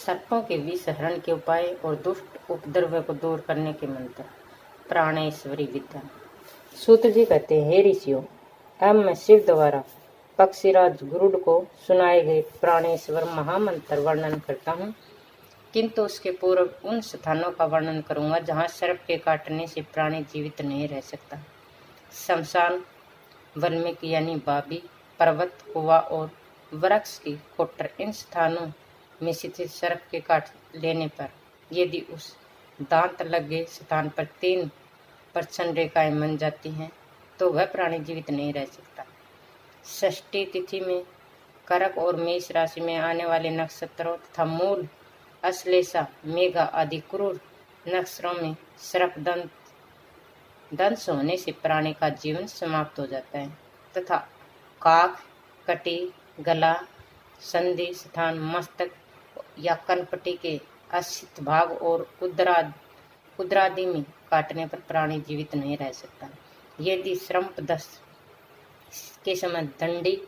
सर्पों के विष हरण के उपाय और दुष्ट उपद्रव को दूर करने के मंत्र। प्राणेश्वरी विद्या। सूत जी कहते हैं, हे ऋषियों, अब मैं शिव द्वारा पक्षीराज गरुड़ को सुनाए गए प्राणेश्वर महामंत्र वर्णन करता हूँ, किंतु उसके पूर्व उन स्थानों का वर्णन करूंगा जहाँ सर्प के काटने से प्राणी जीवित नहीं रह सकता। शमशान, वाल्मीकि यानी बाबी, पर्वत, कुआ और वृक्ष की कोटर, इन स्थानों में स्थित सर्प के काट लेने पर यदि उस दांत लगे स्थान पर 3 प्रचंड रेखाएं बन जाती हैं तो वह प्राणी जीवित नहीं रह सकता। षष्ठी तिथि में करक और मेष राशि में आने वाले नक्षत्रों तथा मूल, अश्लेषा, मेघा आदि क्रूर नक्षत्रों में सर्प दंश होने से प्राणी का जीवन समाप्त हो जाता है तथा काख, कटी, गला, संधि स्थान, मस्तक या कनपटी के अशित भाग और उदरादि में काटने पर प्राणी जीवित नहीं रह सकता। यदि श्रम्प दस के समय दंडी,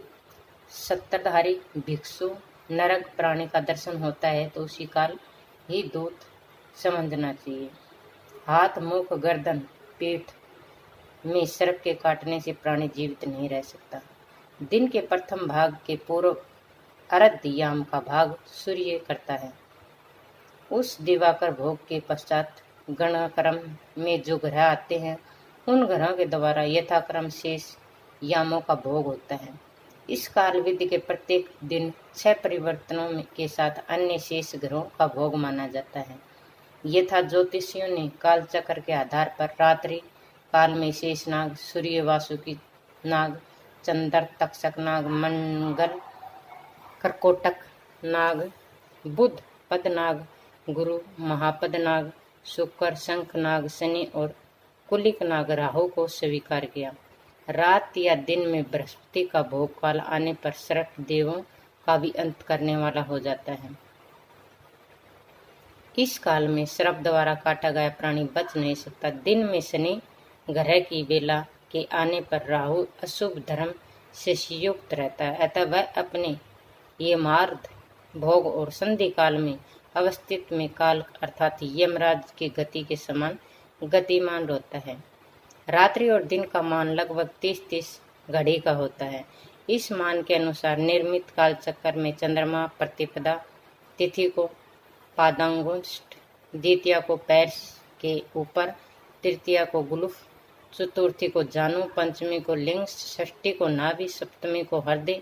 सत्ताधारी भिक्षु, नरक प्राणी का दर्शन होता है तो उसी काल ही दूत समझना चाहिए। हाथ, मुख, गर्दन, पीठ में सर्प के काटने से प्राणी जीवित नहीं रह सकता। दिन के प्रथम भाग के पूर्व अर्ध याम का भाग सूर्य करता है। उस दिवाकर भोग के पश्चात गणक्रम में जो ग्रह आते हैं उन ग्रहों के द्वारा यथाक्रम शेष यामों का भोग होता है। इस काल विधि के प्रत्येक दिन 6 परिवर्तनों के साथ अन्य शेष ग्रहों का भोग माना जाता है। यथा ज्योतिषियों ने काल चक्र के आधार पर रात्रि काल में शेष नाग, सूर्य, वासुकी नाग, चंद्र, तक्षक नाग, मंगल, कर्कोटक नाग, बुध पद नाग, गुरु महापद नाग, शुक्र, शंख नाग, शनि और कुलिक नाग राहु को स्वीकार किया। रात या दिन में बृहस्पति का भोग काल आने पर सर्प देवों का भी अंत करने वाला हो जाता है। इस काल में सर्प द्वारा काटा गया प्राणी बच नहीं सकता। दिन में शनि ग्रह की बेला के आने पर राहु अशुभ धर्म से युक्त रहता है, अतः वह अपने ये मार्ग भोग और संधि काल में अवस्थित में काल अर्थात यमराज की गति के समान गतिमान होता है। रात्रि और दिन का मान लगभग 30-30 घड़ी का होता है। इस मान के अनुसार निर्मित काल चक्कर में चंद्रमा प्रतिपदा तिथि को पादांगुष्ठ, द्वितीया को पैर के ऊपर, तृतीया को गुलफ, चतुर्थी को जानू, पंचमी को लिंग, षष्ठी को नाभि, सप्तमी को हृदय,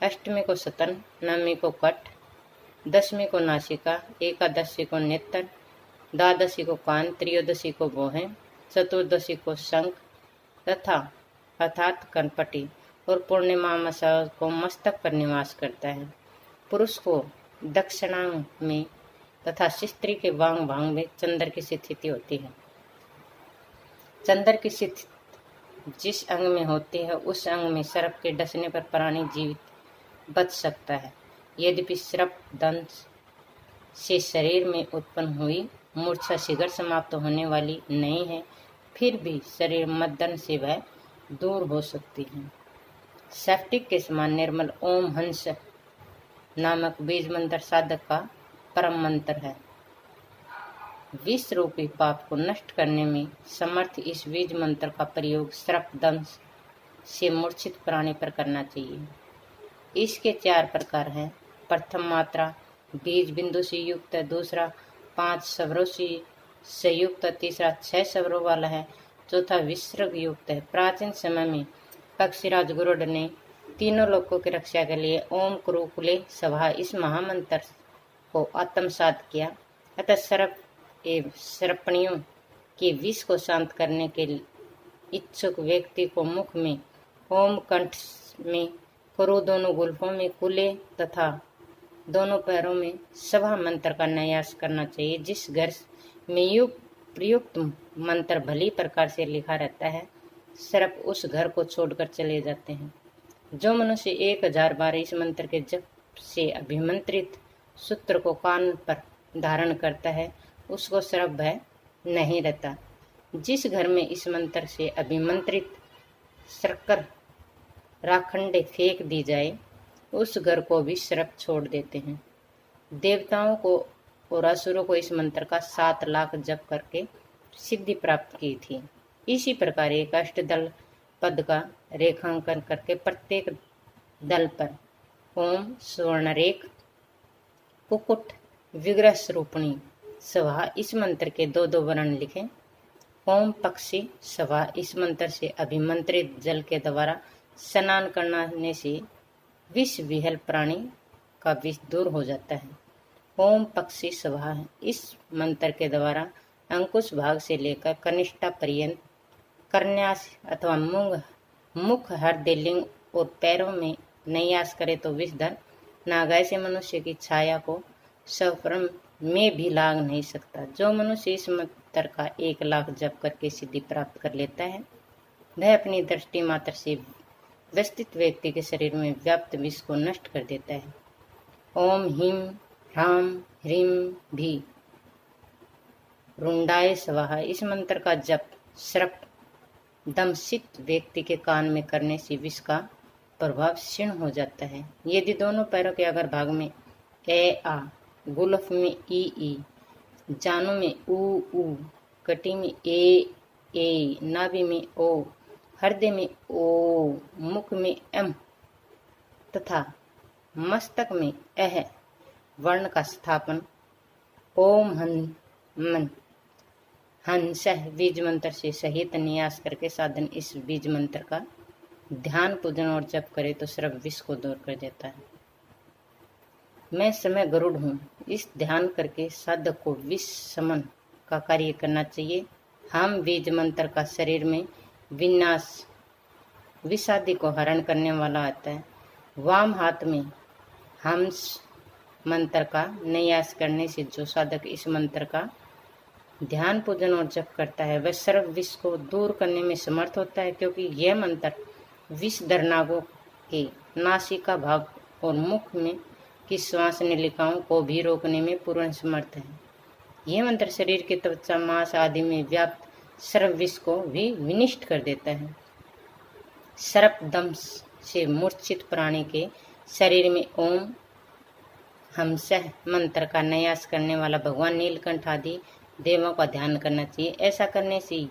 अष्टमी को स्तन, नवमी को कट, दशमी को नासिका, एकादशी को नेत्र, द्वादशी को कान, त्रयोदशी को भौहें, चतुर्दशी को शंख तथा अर्थात कनपटी और पूर्णिमा अमावस्या को मस्तक पर निवास करता है। पुरुष को दक्षिणांग में तथा स्त्री के वांग भांग में चंद्र की स्थिति होती है। चंद्र की स्थिति जिस अंग में होती है उस अंग में सर्प के डसने पर प्राणी जीवित बच सकता है। यद्यपि सर्प दंश से शरीर में उत्पन्न हुई मूर्छा शीघ्र समाप्त होने वाली नहीं है, फिर भी शरीर मद्दन से वह दूर हो सकती है। सैप्टिक के समान निर्मल ओम हंस नामक बीज मंत्र साधक का परम मंत्र है। विष रूपी पाप को नष्ट करने में समर्थ इस बीज मंत्र का प्रयोग सर्प दंश से मूर्छित प्राणी पर करना चाहिए। इसके 4 प्रकार हैं। प्रथम मात्रा बीज बिंदु से युक्त है, दूसरा 5 स्वरों से युक्त, तीसरा 6 स्वरों वाला है, चौथा विसर्ग युक्त है। प्राचीन समय में पक्षीराज गरुड़ ने तीनों लोकों की रक्षा के लिए ओम कुरुकुले सभा इस महामंत्र को आत्मसात किया। अतः सर्प एवं सर्पणियों के विष को शांत करने के इच्छुक व्यक्ति को मुख में ओम, कंठ में कुरु, दोनों गुल्फों में कुले तथा दोनों पैरों में सभा मंत्र का न्यास करना चाहिए। जिस घर में प्रयुक्त मंत्र भली प्रकार से लिखा रहता है, सर्प उस घर को छोड़कर चले जाते हैं। जो मनुष्य 1000 बार इस मंत्र के जप से अभिमंत्रित सूत्र को कान पर धारण करता है उसको सर्प भय नहीं रहता। जिस घर में इस मंत्र से अभिमंत्रित शर्कर राखंडे फेंक दी जाए उस घर को भी सर्प छोड़ देते हैं। देवताओं को और असुरों को इस मंत्र का 7 लाख जप करके सिद्धि प्राप्त की थी। इसी प्रकार एक अष्टदल पद का रेखांकन करके प्रत्येक दल पर ओम स्वर्णरेख कुकुट विग्रह स्वरूपणी सभा इस मंत्र के 2-2 वर्ण लिखें। ओम पक्षी सभा इस मंत्र से अभिमंत्रित जल के द्वारा स्नान करने से विष विहल प्राणी का विष दूर हो जाता है। ओम पक्षी सभा इस मंत्र के द्वारा अंकुश भाग से लेकर कनिष्ठा पर्यंत करन्यास अथवा मुख हृदय लिंग और पैरों में नैयास करे तो विषधर नागाय से मनुष्य की छाया को सफरम में भी लाग नहीं सकता। जो मनुष्य इस मंत्र का 1 लाख जप करके सिद्धि प्राप्त कर लेता है, वह अपनी दृष्टि मात्र से व्यवस्थित व्यक्ति के शरीर में व्याप्त विष को नष्ट कर देता है। ओम ह्रीं ह्रां ह्रीं भी रुंडाय स्वाहा इस मंत्र का जप सर्प दंशित व्यक्ति के कान में करने से विष का प्रभाव क्षीण हो जाता है। यदि दोनों पैरों के अगर भाग में ए आ, गुलफ में ई, जानू में ऊ, कटी में ए, नाभि में ओ, हृदय में ओ, मुख में एम तथा मस्तक में एह वर्ण का स्थापन ओम मन हंसः बीज मंत्र से सहित नियास करके साधन इस बीज मंत्र का ध्यान पूजन और जप करे तो सर्व विष को दूर कर देता है। मैं समय गरुड़ हूँ, इस ध्यान करके साधक को विष समन का कार्य करना चाहिए। हम बीज मंत्र का शरीर में विनाश विषादि को हरण करने वाला आता है। वाम हाथ में हंस मंत्र का नियास करने से जो साधक इस मंत्र का ध्यान पूजन और जप करता है वह सर्व विष को दूर करने में समर्थ होता है, क्योंकि यह मंत्र विषधर नागों के नासिका भाग और मुख में की श्वास नलिकाओं को भी रोकने में पूर्ण समर्थ है। यह मंत्र शरीर के त्वचा मांस आदि में व्याप्त सर्व विष को भी विनिष्ट कर देता है। सर्प दंश से मूर्छित प्राणी के शरीर में ओम हंसः मंत्र का नयास करने वाला भगवान नीलकंठ आदि देवों का ध्यान करना चाहिए। ऐसा करने से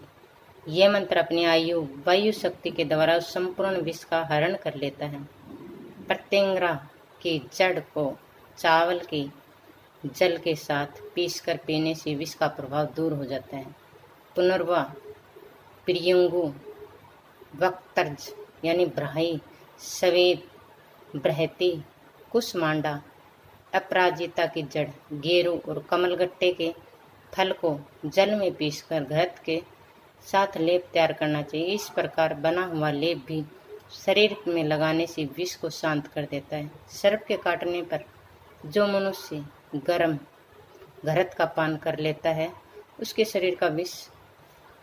यह मंत्र अपनी वायु शक्ति के द्वारा संपूर्ण विष का हरण कर लेता है। प्रत्यंगरा की जड़ को चावल के जल के साथ पीसकर पीने से विष का प्रभाव दूर हो जाता है। पुनर्वा प्रियंगु वक्तर्ज यानी ब्राही सवेद बृहति कुसमांडा अपराजिता की जड़ गेरू और कमलगट्टे के फल को जल में पीसकर घृत के साथ लेप तैयार करना चाहिए। इस प्रकार बना हुआ लेप भी शरीर में लगाने से विष को शांत कर देता है। सर्प के काटने पर जो मनुष्य गर्म घृत का पान कर लेता है उसके शरीर का विष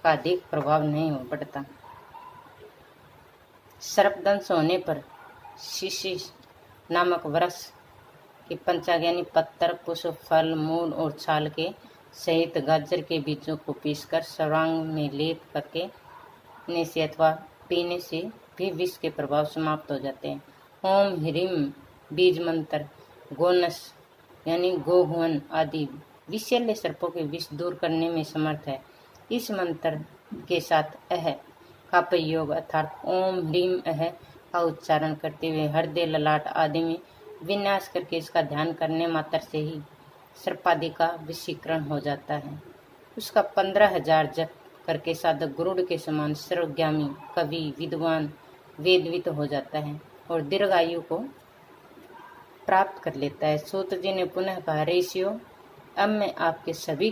का अधिक प्रभाव नहीं हो पड़ता। सर्पदंश होने पर शीशी नामक वृक्ष के पंचाग्नि पत्तर पुष्प फल मूल और छाल के सहित गाजर के बीजों को पीसकर सर्वांग में लेप करके ने से अथवा पीने से भी विष के प्रभाव समाप्त हो जाते हैं। ओम ह्रीं बीज मंत्र गोनस यानी गोहुअन आदि विषैले सर्पों के विष दूर करने में समर्थ है। इस मंत्र के साथ अह का प्रयोग अर्थात ओम ह्रीं अह का उच्चारण करते हुए हृदय ललाट आदि में विन्यास करके इसका ध्यान करने मात्र से ही सर्पादि का विषीकरण हो जाता है। उसका 15,000 जप करके साधक गरुड़ के समान सर्वज्ञानी कवि विद्वान वेदवित हो जाता है और दीर्घायु को प्राप्त कर लेता है। सूत जी ने पुनः कहा, ऋषियों, अब मैं आपके सभी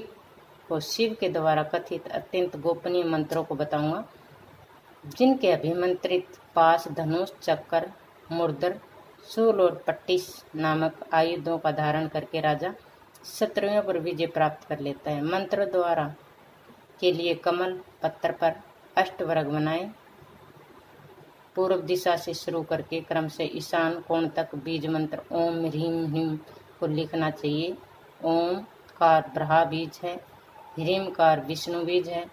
को शिव के द्वारा कथित अत्यंत गोपनीय मंत्रों को बताऊंगा, जिनके अभिमंत्रित पास धनुष चक्कर मुर्दर शूल और पट्टिस नामक आयुधों का धारण करके राजा शत्रुओं पर विजय प्राप्त कर लेता है। मंत्र द्वारा के लिए कमल पत्थर पर अष्टवर्ग बनाए पूर्व दिशा से शुरू करके क्रम से ईशान कोण तक बीज मंत्र ओम ह्रीं ह्रीं को लिखना चाहिए। ओम कार ब्रहा बीज है, ह्रीं कार विष्णु बीज है,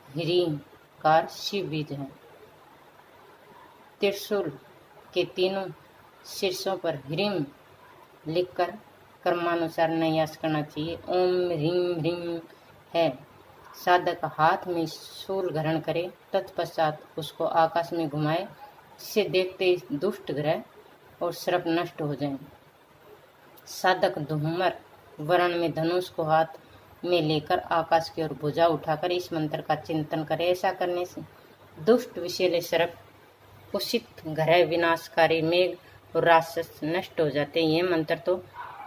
ह्रीं कार शिव बीज है। त्रिशूल के तीनों शीर्षों पर ह्रीं लिखकर क्रमानुसार न्यास करना चाहिए। ओम ह्रीं ह्रीं है। साधक हाथ में शूल ग्रहण करे, तत्पश्चात उसको आकाश में घुमाए, जिसे देखते ही दुष्ट ग्रह और सर्प नष्ट हो जाएं। साधक धूमर वर्ण में धनुष को हाथ में लेकर आकाश की ओर भुजा उठाकर इस मंत्र का चिंतन करे। ऐसा करने से दुष्ट विषैले सर्प, कुशित ग्रह, विनाशकारी मेघ और राक्षस नष्ट हो जाते हैं। ये मंत्र तो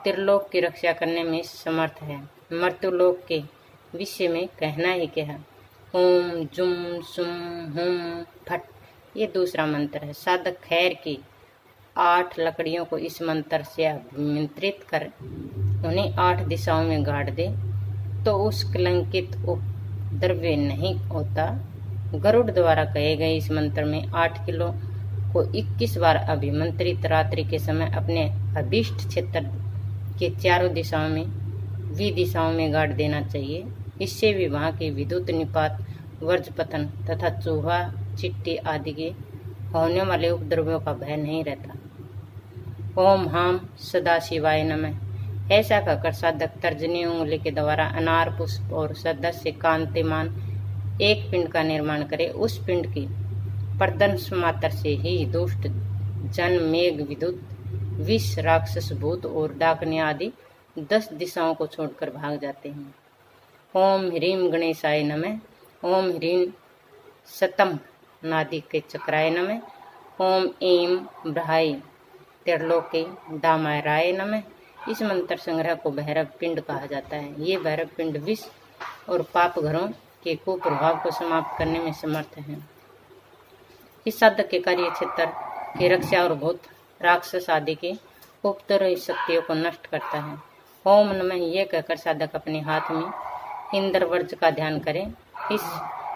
त्रिलोक की रक्षा करने में समर्थ है। मर्त्युलोक के विषय में कहना ही क्या है। ओम जुम सुम हुम फट, ये दूसरा मंत्र है। साधक खैर की 8 लकड़ियों को इस मंत्र से अभिमंत्रित कर उन्हें 8 दिशाओं में गाड़ दे तो उस कलंकित उपद्रव्य नहीं होता। गरुड़ द्वारा कहे गए इस मंत्र में 8 किलो को 21 बार अभिमंत्रित रात्रि के समय अपने अभीष्ट क्षेत्र के चारों दिशाओं में दिशाओं में गाड़ देना चाहिए। इससे भी वहां के विद्युत निपात, वज्रपतन तथा चूहा चिट्टी आदि के होने वाले उपद्रव्यों का भय नहीं रहता। ओम हाम सदाशिवाय नमः। ऐसा कहकर साधक तर्जनी उंगली के द्वारा अनार पुष्प और सदस्य कांतिमान एक पिंड का निर्माण करे। उस पिंड की प्रदंश मात्र से ही दुष्ट जन, मेघ, विद्युत, विष, राक्षस, भूत और डाकने आदि 10 दिशाओं को छोड़कर भाग जाते हैं। ओम ह्रीं गणेशाय नमः। ओम ह्रीं सतम नादि के चक्राय नमः। ओम ऐं ब्रहाय त्रिलोके दामाराय नमः। इस मंत्र संग्रह को भैरव पिंड कहा जाता है। ये भैरव पिंड विष और पाप घरों के कुप्रभाव को समाप्त करने में समर्थ है। इस साधक के कार्य क्षेत्र की रक्षा और भूत, राक्षस आदि के उपद्रवी शक्तियों को नष्ट करता है। ओम नमः ये कहकर साधक अपने हाथ में इंद्र वर्ज का ध्यान करें। इस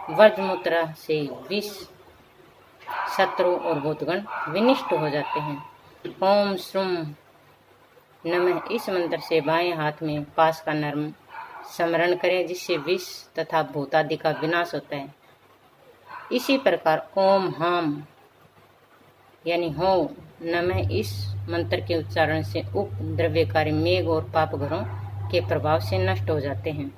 वर्ज मुद्रा से विष, शत्रु और भूतगण विनिष्ट हो जाते हैं। ओम श्रुम नमः इस मंत्र से बाएं हाथ में पास का नर्म स्मरण करें, जिससे विष तथा भूतादि का विनाश होता है। इसी प्रकार ओम हाम यानी हो नमः इस मंत्र के उच्चारण से उपद्रव्यकारी मेघ और पाप घरों के प्रभाव से नष्ट हो जाते हैं।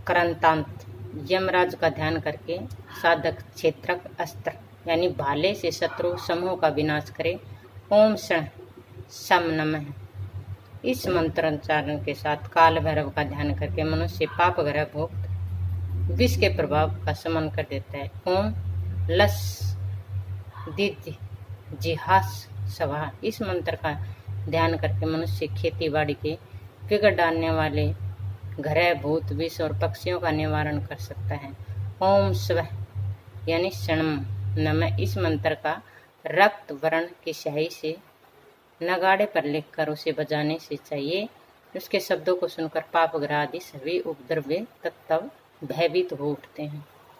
करंतांत यमराज का ध्यान करके साधक क्षेत्रक अस्त्र यानी भाले से शत्रु समूह का विनाश करे। ओम शण सम नमः इस मंत्रोच्चारण के साथ काल भैरव का ध्यान करके मनुष्य पाप ग्रह भुक्त विष के प्रभाव का शमन कर देता है। ओम लस दिज जिहास सभा इस मंत्र का ध्यान करके मनुष्य खेती बाड़ी के बिगड़ डालने वाले ग्रह, भूत, विष और पक्षियों का निवारण कर सकता है। ओम स्व यानी क्षणम नमः इस मंत्र का रक्त वर्ण की स्याही से नगाड़े पर लिखकर उसे बजाने से चाहिए। उसके शब्दों को सुनकर पाप ग्रह आदि सभी उपद्रव्य तत्व भयभीत हो उठते हैं।